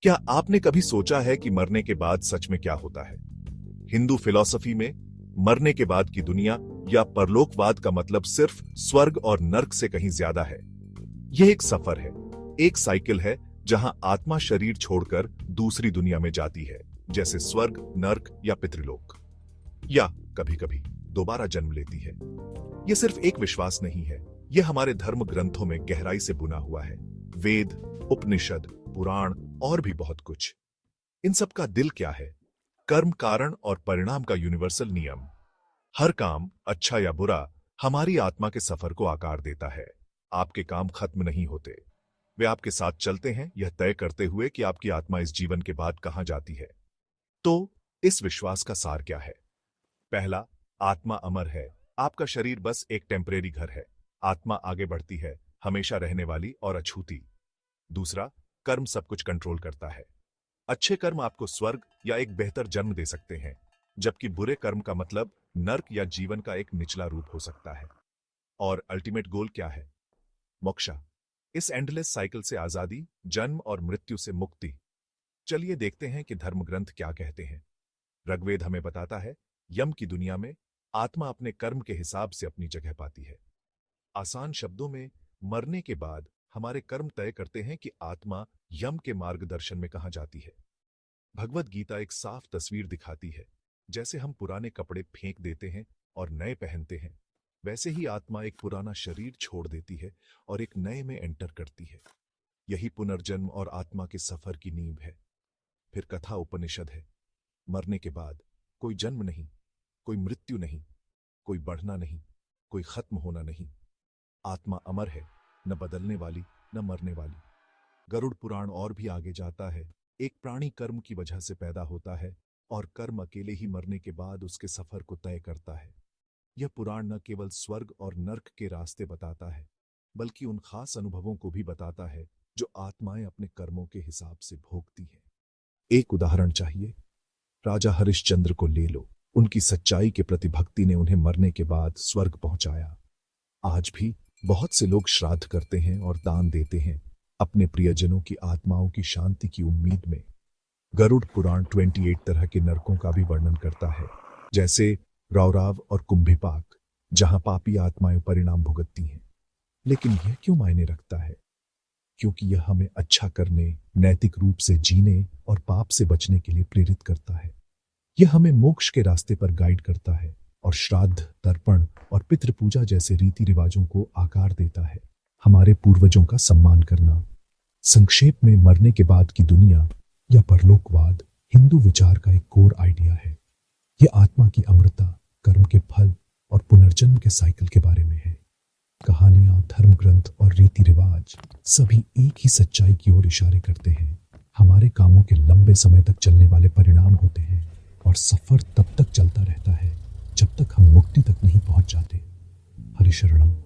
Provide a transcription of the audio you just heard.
क्या आपने कभी सोचा है कि मरने के बाद सच में क्या होता है? हिंदू फिलॉसफी में मरने के बाद की दुनिया या परलोकवाद का मतलब सिर्फ स्वर्ग और नर्क से कहीं ज्यादा है। यह एक सफर है, एक साइकिल है जहां आत्मा शरीर छोड़कर दूसरी दुनिया में जाती है, जैसे स्वर्ग, नर्क या पितृलोक, या कभी-कभी दोबारा जन्म लेती है। यह सिर्फ एक विश्वास नहीं है, यह हमारे धर्म ग्रंथों में गहराई से बुना हुआ है। वेद, उपनिषद, पुराण और भी बहुत कुछ। इन सब का दिल क्या है? कर्म, कारण और परिणाम का यूनिवर्सल नियम। हर काम, अच्छा या बुरा, हमारी आत्मा के सफर को आकार देता है। आपके काम खत्म नहीं होते, वे आपके साथ चलते हैं, यह तय करते हुए कि आपकी आत्मा इस जीवन के बाद कहां जाती है। तो इस विश्वास का सार क्या है? पहला, आत्मा अमर है। आपका शरीर बस एक टेम्परेरी घर है। आत्मा आगे बढ़ती है, हमेशा रहने वाली और अछूती। दूसरा, कर्म सब कुछ कंट्रोल करता है। अच्छे कर्म आपको स्वर्ग या एक बेहतर जन्म दे सकते हैं, जबकि बुरे कर्म का मतलब नर्क या जीवन का एक निचला रूप हो सकता है। और अल्टीमेट गोल क्या है? मोक्षा, इस एंडलेस साइकिल से आजादी, जन्म और मृत्यु से मुक्ति। चलिए देखते हैं कि धर्मग्रंथ क्या कहते हैं। ऋग्वेद हमें बताता है, यम की दुनिया में आत्मा अपने कर्म के हिसाब से अपनी जगह पाती है। आसान शब्दों में, मरने के बाद हमारे कर्म तय करते हैं कि आत्मा यम के मार्गदर्शन में कहां जाती है। भगवद गीता एक साफ तस्वीर दिखाती है, जैसे हम पुराने कपड़े फेंक देते हैं और नए पहनते हैं, वैसे ही आत्मा एक पुराना शरीर छोड़ देती है और एक नए में एंटर करती है। यही पुनर्जन्म और आत्मा के सफर की नींव है। फिर कथा उपनिषद है, मरने के बाद कोई जन्म नहीं, कोई मृत्यु नहीं, कोई बढ़ना नहीं, कोई खत्म होना नहीं। आत्मा अमर है, न बदलने वाली, न मरने वाली। गरुड़ पुराण और भी आगे जाता है, एक प्राणी कर्म की वजह से पैदा होता है और कर्म अकेले ही मरने के बाद उसके सफर को तय करता है। यह पुराण न केवल स्वर्ग और नर्क के रास्ते बताता है, बल्कि उन खास अनुभवों को भी बताता है जो आत्माएं अपने कर्मों के हिसाब से भोगती हैं। एक उदाहरण चाहिए? राजा हरिश्चंद्र को ले लो। उनकी सच्चाई के प्रति भक्ति ने उन्हें मरने के बाद स्वर्ग पहुंचाया। आज भी बहुत से लोग श्राद्ध करते हैं और दान देते हैं, अपने प्रियजनों की आत्माओं की शांति की उम्मीद में। गरुड़ पुराण 28 तरह के नरकों का भी वर्णन करता है, जैसे रौराव और कुंभिपाक, जहां पापी आत्माएं परिणाम भुगतती हैं। लेकिन यह क्यों मायने रखता है? क्योंकि यह हमें अच्छा करने, नैतिक रूप से जीने और पाप से बचने के लिए प्रेरित करता है। यह हमें मोक्ष के रास्ते पर गाइड करता है और श्राद्ध, तर्पण और पितृ पूजा जैसे रीति रिवाजों को आकार देता है। हमारे पूर्वजों का सम्मान करना। संक्षेप में, मरने के बाद की दुनिया या परलोकवाद हिंदू विचार का एक कोर आइडिया है। यह आत्मा की अमरता, कर्म के फल और पुनर्जन्म के साइकिल के बारे में है। कहानियां, धर्मग्रंथ और रीति रिवाज सभी एक ही सच्चाई की ओर इशारे करते हैं। हमारे कामों के लंबे समय तक चलने वाले परिणाम होते हैं और सफर तब तक चलता रहता है जब तक हम मुक्ति तक नहीं पहुंच जाते। हरि शरणम।